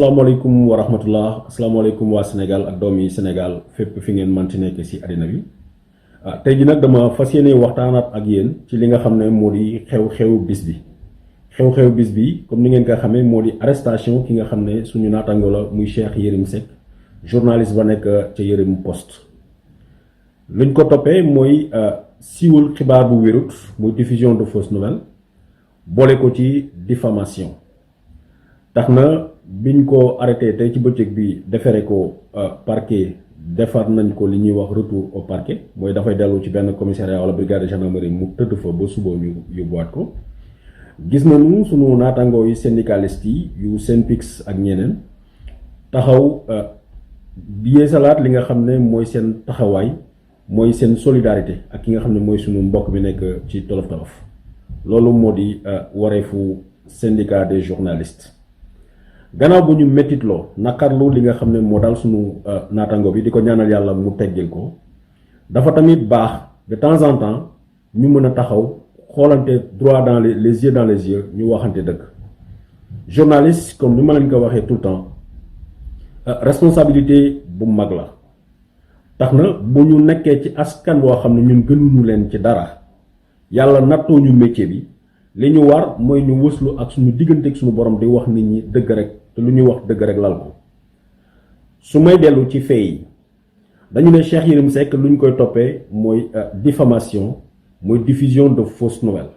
asalaamaaleykum wa rahmatullah asalaamaaleykum waa Sénégal ak doomi Sénégal fépp fi ngeen manti nekk ci àddina bi tey ji nag dama fas yéene waxtaanaat ak yéen ci li nga xam ne moo di xew-xew bis bi xew-xew bis bi comme ni ngeen ko xamee moo di arrestation ki nga xam ne suñu naataango la muy Cheikh Yérim Seck journaliste ba nekk ca Yérim Post luñ ko toppee mooy siiwal xibaar bu wérut muy diffusion de fausses nouvelles boole ko ci diffamation tax na biñ ko arrêté tey ci bëccëg bi defere ko parquet defar nañ ko li ñuy wax retour au parquet mooy dafay dellu ci benn commissariat wala brigade de gendarmerie mu tëdd fa ba suba ñu yóbbuwaat ko gis nañu sunu naataangoo yi syndicalistes yi yu SYNPICS ak ñeneen taxaw yeesalaat li nga xam ne mooy seen taxawaay mooy seen solidarité ak ki nga xam ne mooy sunu mbokk bi nekk ci tolof tolof loolu moo di wareefu syndicat des journalistes. gannaaw bu ñu mettitloo naqarlu li nga xam ne moo daal sunu naataango bi di ko ñaanal yàlla mu teggil ko dafa tamit baax de temps en temps ñu mën a taxaw xoolante droit dans les yeux dans les yeux ñu waxante dëgg journaliste comme ni ma leen ko waxee tout le temps responsabilité bu mag la tax na bu ñu nekkee ci askan boo xam ne ñun gënuñu leen ci dara yàlla nattoo ñu métier bi li ñu war mooy ñu wëslu ak suñu diggante ak suñu borom di wax nit ñi dëgg rek te lu ñuy wax dëgg rek lal ko su may dellu ci fee yi dañu ne Cheikh Yérim Seck lu ñu koy toppee mooy diffamation mooy diffusion de fausses nouvelles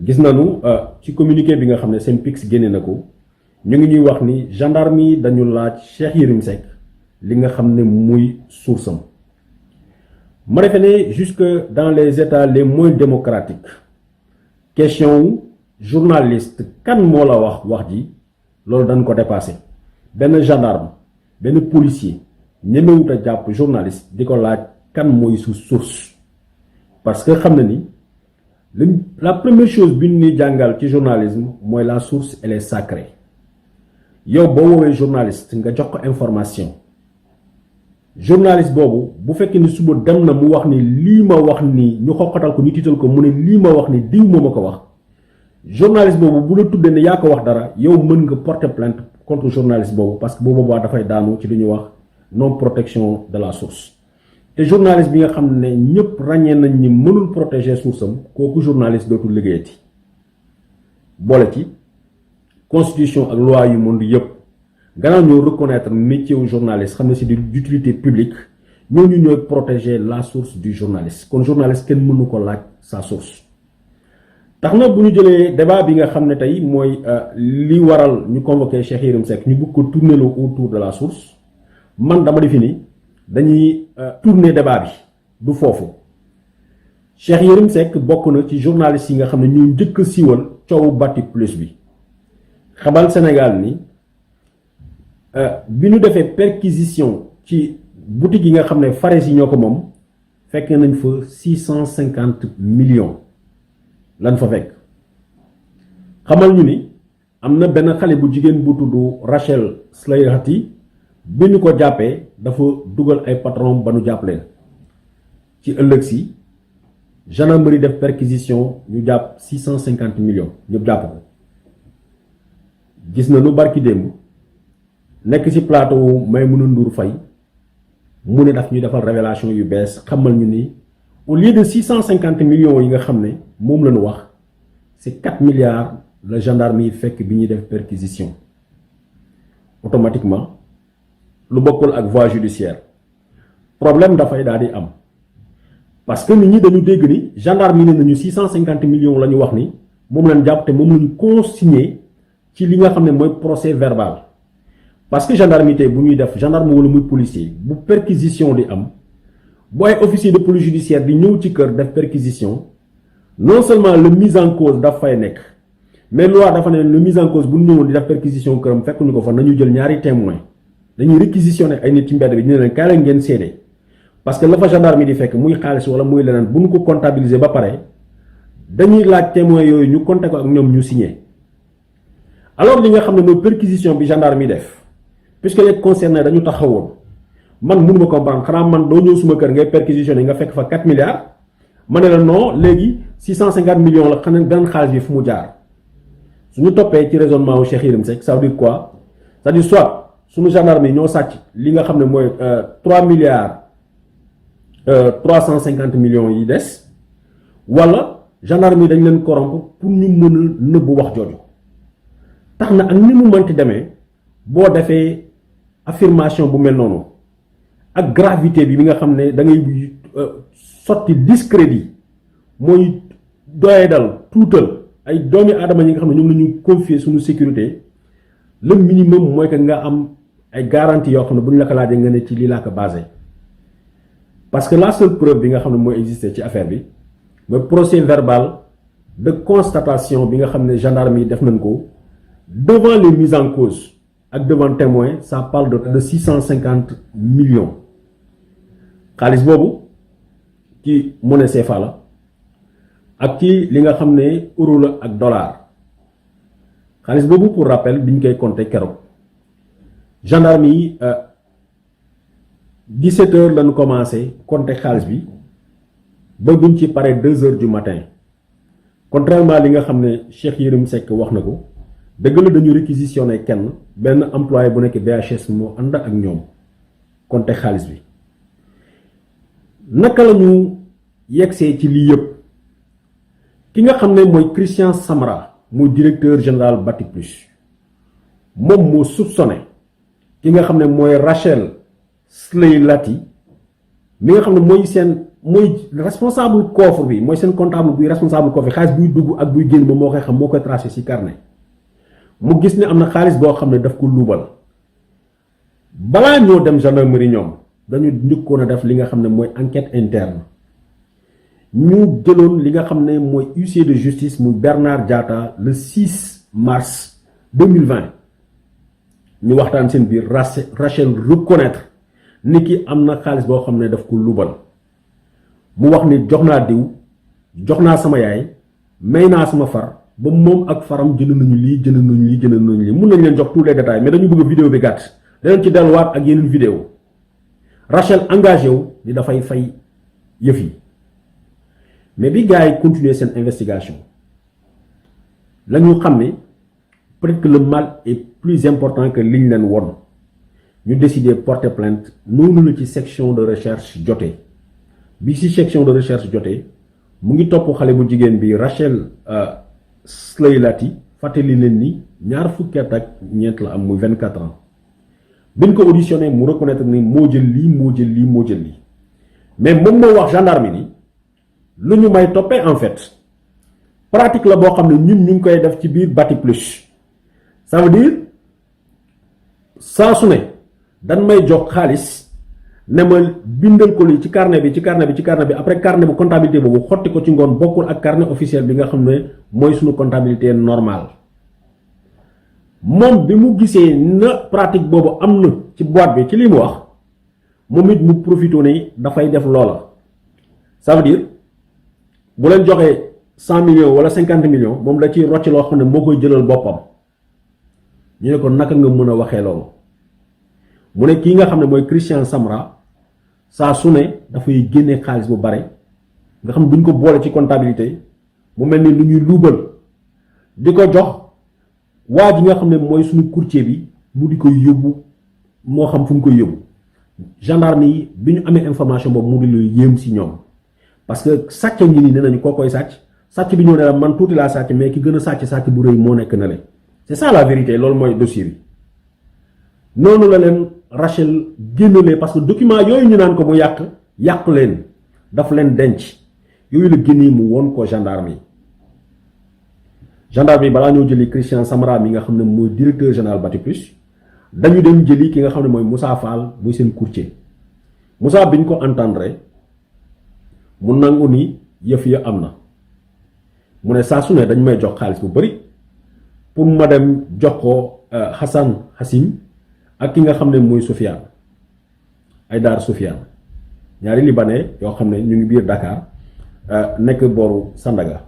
gis nañu ci communiqué bi nga xam ne SYNPICS génne na ko ñu ngi ñuy wax ni gendarme yi dañu laaj Cheikh Yérim Seck li nga xam ne muy source am ma defe ne jusque dans les états les moins démocratiques question wu journaliste kan moo la wax ji loolu dañ ko dépassé benn gendarme benn policier ñemewut a jàpp journaliste di ko laaj kan mooy su source parce que xam na ni la première chose bi ñu jàngal ci journalisme mooy la source elle est sacrée yow boo woowee journaliste nga jox ko information journaliste boobu bu fekkee ni suba dem na mu wax ni lii ma wax ni ñu xoqatal ko ñu tiital ko mu ne lii ma wax ni diw moo ma ko wax journaliste boobu bu la tuddee ne yaa ko wax dara yow mën nga porter plainte contre journaliste boobu parce que boobu boobaa dafay daanu ci li ñuy wax non protection de la source te journaliste bi nga xam ne ñëpp ràññee nañ ni mënul protéger source am kooku journaliste dootul liggéeyati boole ci constitution ak loi yu monde yëpp gannaaw ñoo reconnaître métier wu journaliste xam ne c'est d'utilité publique ñooñu ñooy protéger la source du journaliste kon journaliste kenn mënu ko laaj sa source tax na bu ñu jëlee débat bi nga xam ne tey mooy li waral ñu convoqué Cheikh Yérim Seck ñu bëgg ko tourner le autour de la source man dama defi ni dañuy tourner débat bi du foofu Cheikh Yérim Seck bokk na ci journaliste yi nga xam ne ñu njëkk a siiwal coowu Bati Plus bi xamal Sénégal ni bi ñu defee perquisition ci boutique yi nga xam ne Fares yi ñoo ko moom fekk nañ fa 650 millions lan fa fekk xamal ñu ni am na benn xale bu jigéen bu tudd Rachel Slayhati bi ñu ko jàppee dafa dugal ay patron ba nu jàpp leen ci ëllëg si gendarmerie def perquisition ñu jàpp 650 millions ñëpp jàpp ko gis na nu barki démb nekk ci plateau Maïmouna Ndour Faye mu ne daf ñu defal révélation yu bees xamal ñu ni au lieu de 650 millions yi nga xam ne moom la ñu wax c'est 4 milliards la gendarme yi fekk bi ñuy def perquisition automatiquement lu bokkul ak voie judiciaire problème dafay daal di am parce que nit ñi dañu dégg ni gendarme yi ne nañu 650 millions la ñu wax ni moom lañ jàpp te moom la ñu consigné ci li nga xam ne mooy procès verbal parce que gendarme tey bu ñuy def gendarme wala muy policier bu perquisition di am bu ay officier de police judiciaire di ñëw ci kër def perquisition non seulement le mise en cause daf fay nekk mais loi dafa ne le mise en cause bu ñu ñëwoon di def perquisition këram fekk ñu ko fa nañu jël ñaari témoin dañuy réquisitionner ay nit ci mbedd bi ñu ne leen kaay la ngeen seede parce que la fa gendarme di fekk muy xaalis wala muy leneen bu ñu ko comptabiliser ba pare dañuy laaj témoin yooyu ñu compter ko ak ñoom ñu signé alors li nga xam ne mooy perquisition bi gendarme yi def puisque les concernés dañu taxawoon man mënuma comprendre xanaa man doo ñëw suma kër ngay perquisitionné nga fekk fa 4 milliards ma ne la non léegi 650 millions la xanaa beneen xaalis bi fu mu jaar su ñu toppee ci raisonnement wu Cheikh Yérim Seck ça veut dire quoi c'est-à-dire soit suñu gendarme yi ñoo sàcc li nga xam ne mooy 3 milliards 350 millions yi des wala gendarme yi dañ leen corrompre pour ñu mën a nëbb wax jooju tax na ak ni mu mënti demee boo defee affirmation bu mel noonu ak gravité bi nga xam ne da ngay sotti discrédit mooy doyadal tuutal ay doomi aadama yi nga xam ne ñoom la ñu confier suñu sécurité le minimum mooy que nga am ay garantie yoo xam ne bu ñu la ko laajee nga ne ci lii laa ko basé parce que la seule preuve bi nga xam ne mooy exister ci affaire bi mooy procès verbal de constatation bi nga xam ne gendarme yi def nañ ko devant les mises en cause ak devant témoin ça parle de 650 millions xaalis boobu ci monnaie CFA la ak ci li nga xam ne euro la ak dollar xaalis boobu pour rappel bi ñu koy compter keroog gendarme yi 17 heures lañu commencé compter xaalis bi ba buñ ci pare 2 heures du matin contrairement li nga xam ne Cheikh Yérim Seck wax na ko dëgg la dañu réquisitionné kenn benn employé bu nekk BHS moo ànd ak ñoom compter xaalis bi naka la ñu yegsee ci lii yëpp ki nga xam ne mooy Christian Samra muy directeur général Batiplus moom moo soupçonné ki nga xam ne mooy Rachel Sleilati mi nga xam ne mooy responsable coffre bi mooy seen comptable buy responsable coffre xaalis buy dugg ak buy génn ba moo koy xam moo koy tracé ci carnet mu gis ne am na xaalis boo xam ne daf ko luubal balaa ñoo dem gendarmerie ñoom dañu njëkkoon a def li nga xam ne mooy enquête interne ñu jëloon li nga xam ne mooy huissier de justice muy Bernard Diatta le 6 mars 2020 ñu waxtaan seen biir Rachel reconnaître ni ki am na xaalis boo xam ne daf ko luubal mu wax ni jox naa diw jox naa sama yaay may naa sama far ba moom ak faram jënd nañu lii mun nañ leen jox tous les détails mais dañu bëgg vidéo bi gàtt danañ ci delluwaat ak yeneen vidéo Rachel engagé wu ni dafay fay yëf yi mais bi gars yi continuer seen investigation la ñu xam ne peut-être que le mal est plus important que liñ leen won ñu décider porter plainte noonu la ci section de recherche jotee bi ci section de recherche jotee mu ngi topp xale bu jigéen bi Rachel Sleilati fàttali leen ni ñaar fukki at ak ñeent la am muy 24 ans biñ ko auditionné mu reconnaître ni moo jël lii mais moom moo wax gendarme ni lu ñu may toppee en fait pratique la boo xam ne ñun ñu ngi koy def ci biir Batiplus ça veut dire saa su ne dañ may jox xaalis ne ma bindal ko lii ci carnet bi après carnet bu comptabilité boobu xotti ko ci ngoon bokkul ak carnet officiel bi nga xam ne mooy suñu comptabilité normale moom bi mu gisee na pratique boobu am na ci boîte bi ci li mu wax moom it mu profité ne dafay def loola ça veut dire bu leen joxee 100 millions wala 50 millions moom da ciy rocc loo xam ne moo koy jëlal boppam ñu ne ko naka nga mën a waxee loolu mu ne kii nga xam ne mooy Christian Samra saa su ne dafay génne xaalis bu bare nga xam ne duñ ko boole ci comptabilité mu mel ni lu ñuy luubal di ko jox waa ji nga xam ne mooy suñu courtier bi mu di koy yóbbu moo xam fu mu koy yóbbu gendarme yi bi ñu amee information boobu mu di lu yéem si ñoom parce que sàcc ngi nii nee nañu koo koy sàcc bi ñëw ne la man tuuti laa sàcc mais ki gën a sàcc bu rëy moo nekk na le c'est ça la vérité loolu mooy dossier bi noonu la leen Rachel génnalee parce que document yooyu ñu naan ko mu yàq leen daf leen denc yooyu la génnee mu won ko gendarme yi balaa ñoo jëli Christian Samra mi nga xam ne mooy directeur général Batiplus dañu dem jëli ki nga xam ne mooy Moussa Fall muy seen courtier Moussa biñ ko entendre mu nangu ni yëf ya am na mu ne saa su ne dañ may jox xaalis bu bari pour ma dem jox ko Hassan Hassim ak ki nga xam ne mooy Sofiane Aïdar Sofiane ñaari libanais yoo xam ne ñu ngi biir Dakar nekk booru Sandaga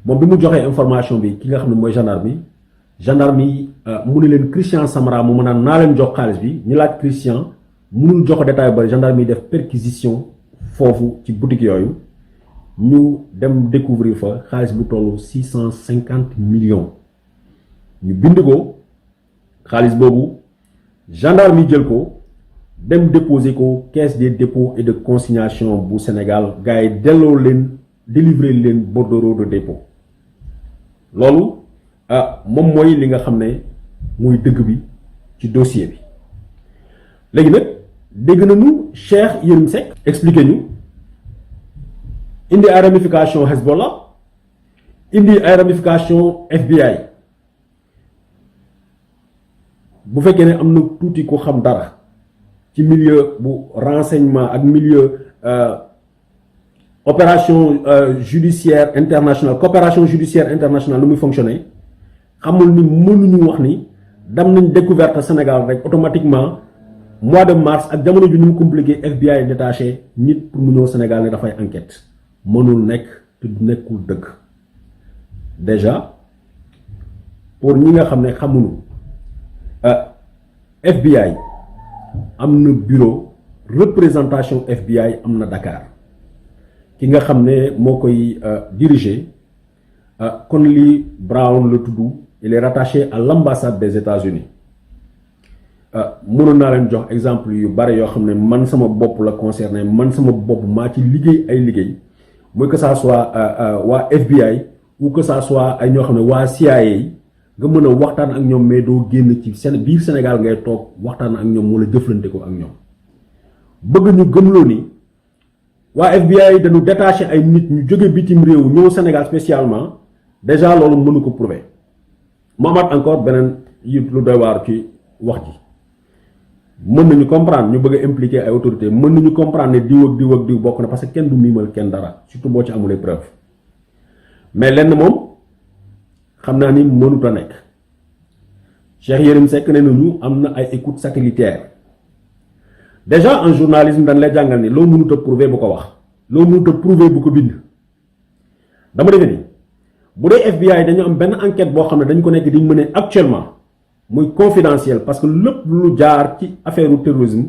moom bi mu joxee information bi ki nga xam ne mooy gendarme yi mu ne leen Christian Samra mu mën naa leen jox xaalis bi ñu laaj Christian mënul jox détail bari gendarme yi def perquisition foofu ci boutique yooyu ñu dem découvrir fa xaalis bu tollu 650 millions ñu bind ko xaalis boobu gendarme yi jël ko dem déposer ko caisse des dépôts et de consignation bu Sénégal gars yi delloo leen délivrer leen bordereau de dépôt loolu moom mooy li nga xam ne muy dëgg bi ci dossier bi léegi nag dégg nañu Cheikh Yérim Seck expliqué ñu indi ay ramification Hezbollah indi ay ramification FBI bu fekkee ne am na tuuti ko xam dara ci milieu bu renseignement ak milieu opération judiciaire internationale coopération judiciaire internationale lu muy fonctionner xamul ni mënuñu wax ni dem nañ découverte Sénégal rek automatiquement mois de mars ak jamono ju ni mu compliqué FBI détaché nit pour mu ñëw Sénégal ne dafay enquête mënul nekk te du nekkul dëgg déjà pour ñi nga xam ne xamuñu FBI am na bureau représentation FBI am na Dakar ki nga xam ne moo koy diriger Conley Brown la tudd il est rattaché à l'ambassade des États-Unis mënoon naa leen jox exemple yu bare yoo xam ne man sama bopp la concerné man sama bopp maa ci liggéey ay liggéey muy que ça soit waa FBI ou que ça soit ay ñoo xam ne waa CIA nga mën a waxtaan ak ñoom mais doo génn ci biir Sénégal ngay toog waxtaan ak ñoom wala jëflante ko ak ñoom bëgg ñu gëmloo ni waa FBI dañu détaché ay nit ñu jóge bitim réew ñëw Sénégal spécialement déjà loolu mënu ko prouver mu amaat encore beneen yu lu doy waar ci wax ji mën nañu comprendre ñu bëgg a impliquer ay autorités mën nañu comprendre ne diw ak diw bokk na parce que kenn du miimal kenn dara surtout boo ci amulee preuve mais lenn moom xam naa ni mënut a nekk Cheikh Yérim Seck ne nañu am na ay écoute satellitaire déjà en journalisme dañ lay jàngal ni loo mënut a prouver bu ko wax loo mënut a prouver bu ko bind dama defe ni bu dee FBI dañu am benn enquête boo xam ne dañ ko nekk di mener actuellement muy confidentiel parce que lépp lu jaar ci affaire terrorisme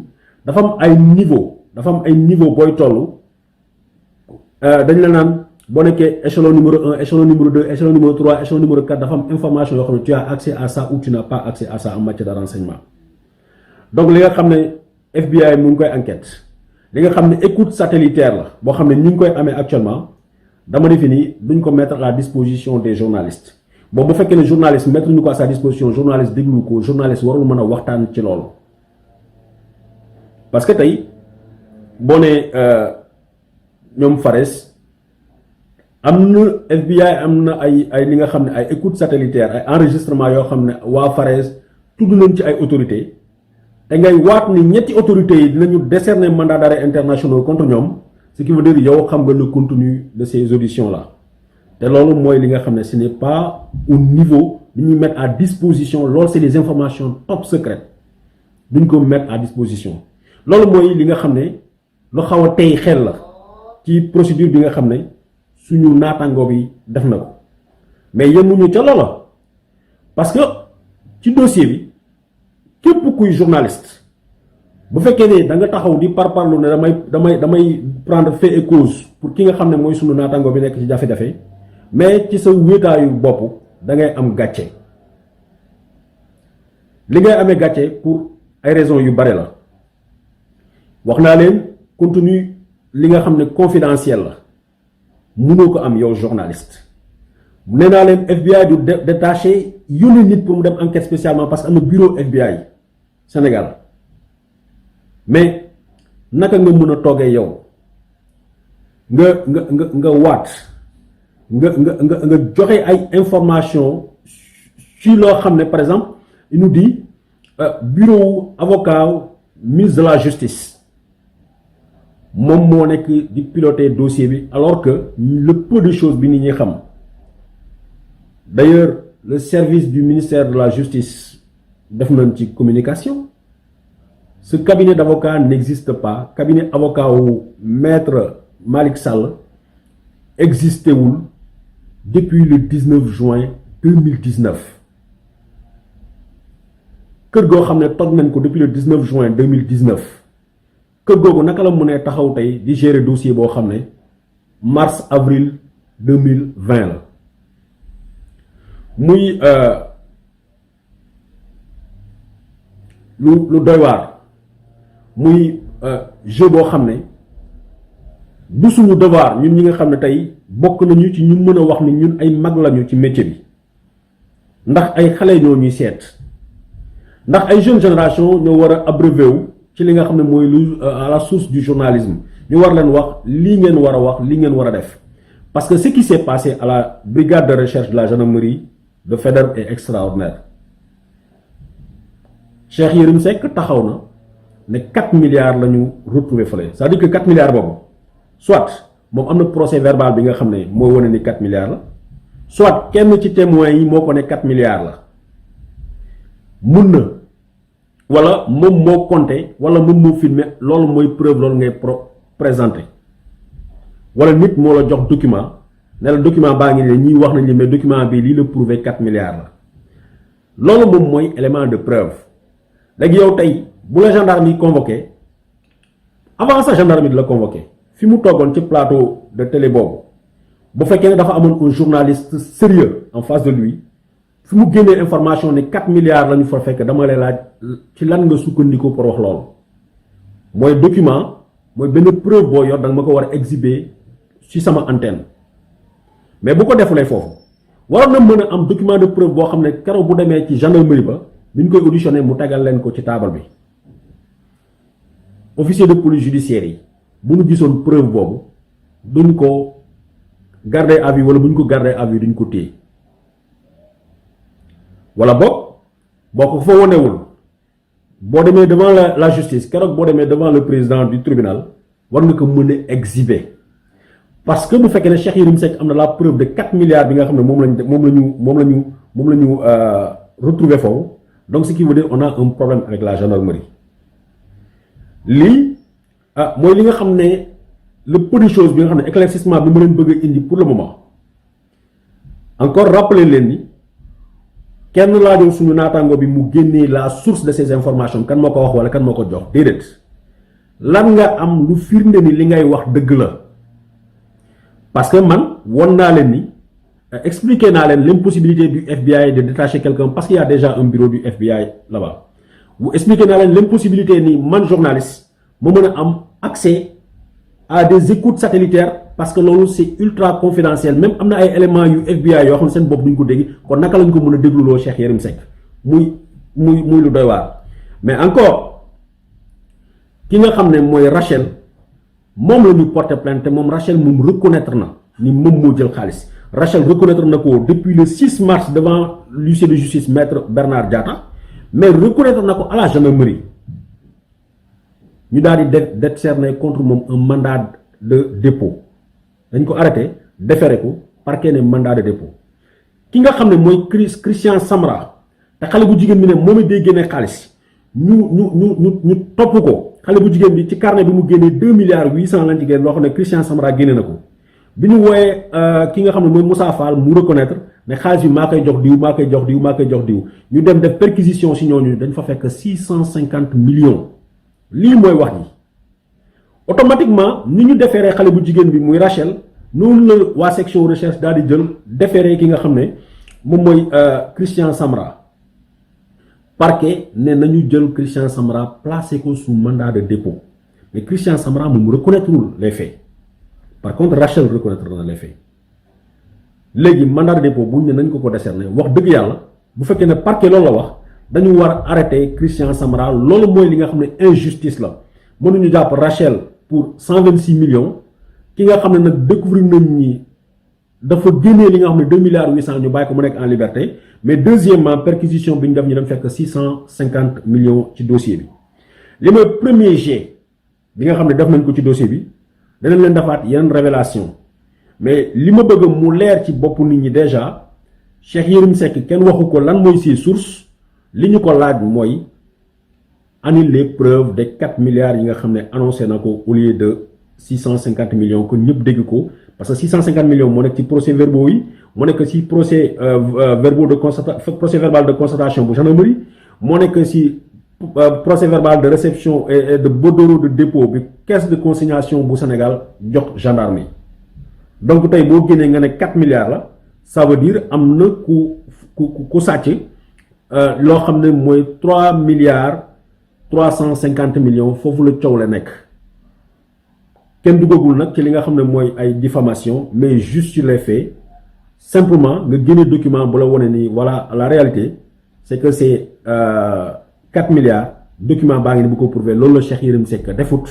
dafa am ay niveau booy toll dañ la naan boo nekkee échelon numéro 1 échelon numéro 2 échelon numéro 3 échelon numéro 4 dafa am information yoo xam ne tu as accès à ça ou tu n'as pas accès à ça en matière de renseignement donc li nga xam ne FBI mu ngi koy enquête li nga xam ne écoute satellitaire la boo xam ne ñu ngi koy amee actuellement dama defe ni duñ ko mettre à la disposition des journalistes bon bu fekkee ne journaliste mettre ñu ko à sa disposition journaliste déglu ko journaliste warul mën a waxtaan ci loolu parce que tey boo nee ñoom Fares am na FBI am na ay li nga xam ne ay écoute satellitaire ay enregistrement yoo xam ne waa Fares tudd nañ ci ay autorités te ngay waat ni ñetti autorités yi dinañu décerner mandat d'arrêt international contre ñoom ce qui veut dire yow xam nga le contenu de ces auditions là te loolu mooy li nga xam ne ce n'est pas au niveau bi ñuy mettre à disposition loolu c'est des informations top secrètes duñ ko mettre à disposition loolu mooy li nga xam ne lu xaw a tey xel la ci procédure bi nga xam ne suñu naataango bi def na ko mais yemuñu ca loola parce que ci dossier bi képp kuy journaliste bu fekkee ne da nga taxaw di parparlu ne damay prendre fait et cause pour ki nga xam ne mooy suñu naataango bi nekk ci jafe-jafe mais ci sa wéetaayu bopp da ngay am gàcce li ngay amee gàcce pour ay raisons yu bare la wax naa leen contenu li nga xam ne confidentiel la mënoo ko am yow journaliste nee naa leen FBI du détaché yónni nit pour mu dem enquête spécialement parce que am na bureau FBI Sénégal mais naka nga mën a toogee yow nga waat nga joxe ay information ci loo xam ne par exemple il nous dit bureau avocat ministre de la justice moom moo nekk di piloter dossier bi alors que le peu de choses bi nit ñi xam d'ailleurs le service du ministère de la justice def nañ ci communication ce cabinet d'avocat n'existe pas cabinet avocat wu maître Malick Sall existé wul depuis le 19 juin 2019 kër goo xam ne toog nañ ko depuis le 19 juin 2019 kër googu naka la mënee taxaw tey di gérer dossier boo xam ne mars avril 2020 la muy lu doy waar muy jeu boo xam ne du suñu devoir ñun ñi nga xam ne tey bokk nañu ci ñun mën a wax ni ñun ay mag lañu ci métier bi ndax ay xale ñoo ñuy seet ndax ay jeune génération ñoo war a abreuvé wu ci li nga xam ne mooy lu à la source du journalisme ñu war leen wax lii ngeen war a wax lii ngeen war a def parce que ce qui s'est passé à la brigade de recherche de la gendarmerie de Faidherbe est extraordinaire. Cheikh Yérim Seck taxaw na ne 4 milliards la ñu retrouvé fële c'est-à-dire que 4 milliards boobu soit moom am na procès verbal bi nga xam ne mooy wane ni 4 milliards la soit kenn ci témoins yi moo ko ne 4 milliards la mun na wala moom moo compté wala moom moo filmé loolu mooy preuve loolu ngay présenté wala nit moo la jox document ne la document baa ngi ne ñii wax nañ li mais document bi lii la prouvé 4 milliards la loolu moom mooy élément de preuve. léegi yow tey bu la gendarme yi convoqué avant ça gendarme yi di la convoqué fi mu toogoon ci plateau de télé boobu bu fekkee ne dafa amoon un journaliste sérieux en face de lui fi mu génnee information ne 4 milliards la ñu fa fekk dama lay laaj ci lan nga sukkandiku pour wax loolu mooy document mooy benn preuve boo yor da nga ma ko war a exhiber ci sama antenne mais bu ko defulee foofu waroon na mën a am document de preuve boo xam ne keroog bu demee ci gendarmerie ba bi ñu koy auditionné mu tegal leen ko ci taabal bi officier de police judiciaire yi bu ñu gisoon preuve boobu duñ ko garder à vue wala bu ñu ko garder à vue duñ ko téye wala boo ko fa wonewul boo demee devant la justice keroog boo demee devant le président du tribunal war nga ko mën a exhiber parce que bu fekkee ne Cheikh Yérim Seck am na la preuve de 4 milliards bi nga xam ne moom la ñu retrouver foofu. Donc ce qui veut dire on a un problème avec la gendarmerie lii mooy li nga xam ne le peu de choses bi nga xam ne éclaircissement bi ma leen bëgg a indi pour le moment encore rappeler leen ni kenn laajoon suñu naataango bi mu génnee la source de ces informations kan moo ko wax wala kan moo ko jox déedéet lan nga am lu firnde ni li ngay wax dëgg la parce que man won naa leen ni expliquer naa leen l'impossibilité du FBI de détacher quelqu'un parce qu'il y a déjà un bureau du FBI là-bas vous expliquer naa leen l'impossibilité ni man journaliste ma mën a am accès à des écoutes satellitaires parce que loolu c'est ultra confidentiel même am na ay éléments yu FBI yoo xam ne seen bopp duñ ko dégg kon naka lañ ko mën a dégluloo Cheikh Yérim Seck muy lu doy waar mais encore ki nga xam ne mooy Rachel moom la ñu porter plainte te moom Rachel moom reconnaître na ni moom moo jël xaalis Rachel reconnaître na ko depuis le 6 mars devant l'huissier de justice maître Bernard Diatta mais reconnaître na ko à la gendarmerie ñu daal di décerner contre moom un mandat de dépôt dañ ko arrêté déféré ko parquet ne mandat de dépôt ki nga xam ne mooy Christian Samra te xale bu jigéen bi ne moom it day génne xaalis ñu topp ko xale bu jigéen bi ci carnet bi mu génnee 2 milliards 800 lañ ci génne loo xam ne Christian Samra génne na ko bi ñu wooyee ki nga xam ne mooy Moussa Fall mu reconnaître ne xaalis bi maa koy jox diw maa koy jox diw maa koy jox diw ñu dem def perquisition si ñooñu dañ fa fekk 650 millions lii mooy wax ji automatiquement ni ñu déféré xale bu jigéen bi muy Rachel noonu la waa section recherche daal di jël déféré ki nga xam ne moom mooy Christian Samra parquet ne nañu jël Christian Samra placé ko sous mandat de dépôt mais Christian Samra moom reconnaîtrul les faits par contre Rachel reconnaître na les faits léegi mandat de dépôt buñ ne nañ ko décerner wax dëgg yàlla bu fekkee ne parquet loolu la wax dañu war a arrêter Christian Samra loolu mooy li nga xam ne injustice la mënuñu jàpp Rachel pour 126 millions ki nga xam ne nag découvrir nañ ni dafa génnee li nga xam ne 2 milliards 800 ñu bàyyi ko mu nekk en liberté mais deuxièmement perquisition bi ñu def ñu dem fekk 650 millions ci dossier bi li mooy premier jet bi nga xam ne def nañ ko ci dossier bi danañ leen defaat yeneen révélation mais li ma bëgg mu leer ci bopp nit ñi déjà Cheikh Yérim Seck kenn waxu ko lan mooy ses sources li ñu ko laaj mooy ani les preuves des 4 milliards yi nga xam ne annoncé na ko au lieu de 650 millions kon ñëpp dégg ko parce que 650 millions moo nekk ci procès verbaux yi moo nekk ci procès verbal de constatation bu gendarmerie moo nekk ci procès verbal de réception et de bordereau de dépôt bi caisse de consignation bu Sénégal jox gendarme yi donc tey boo génnee nga ne 4 milliards la ça veut dire am na ku sàcc loo xam ne mooy 3 milliards 350 millions fofu le coow la nekk kenn duggagul nag ci li nga xam ne mooy ay diffamation mais juste sur les faits simplement nga génne document bu la wone ni voilà la réalité c'est que c'est 4 milliards document baa ngi ni bu ko prouver loolu la Cheikh Yérim Seck defut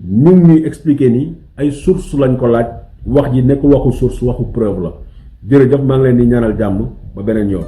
ñu ngi ñuy expliquer ni ay source lañ ko laaj wax ji nekkul waxu source waxu preuve la jërëjëf maa ngi leen di ñaanal jàmm ba beneen yoon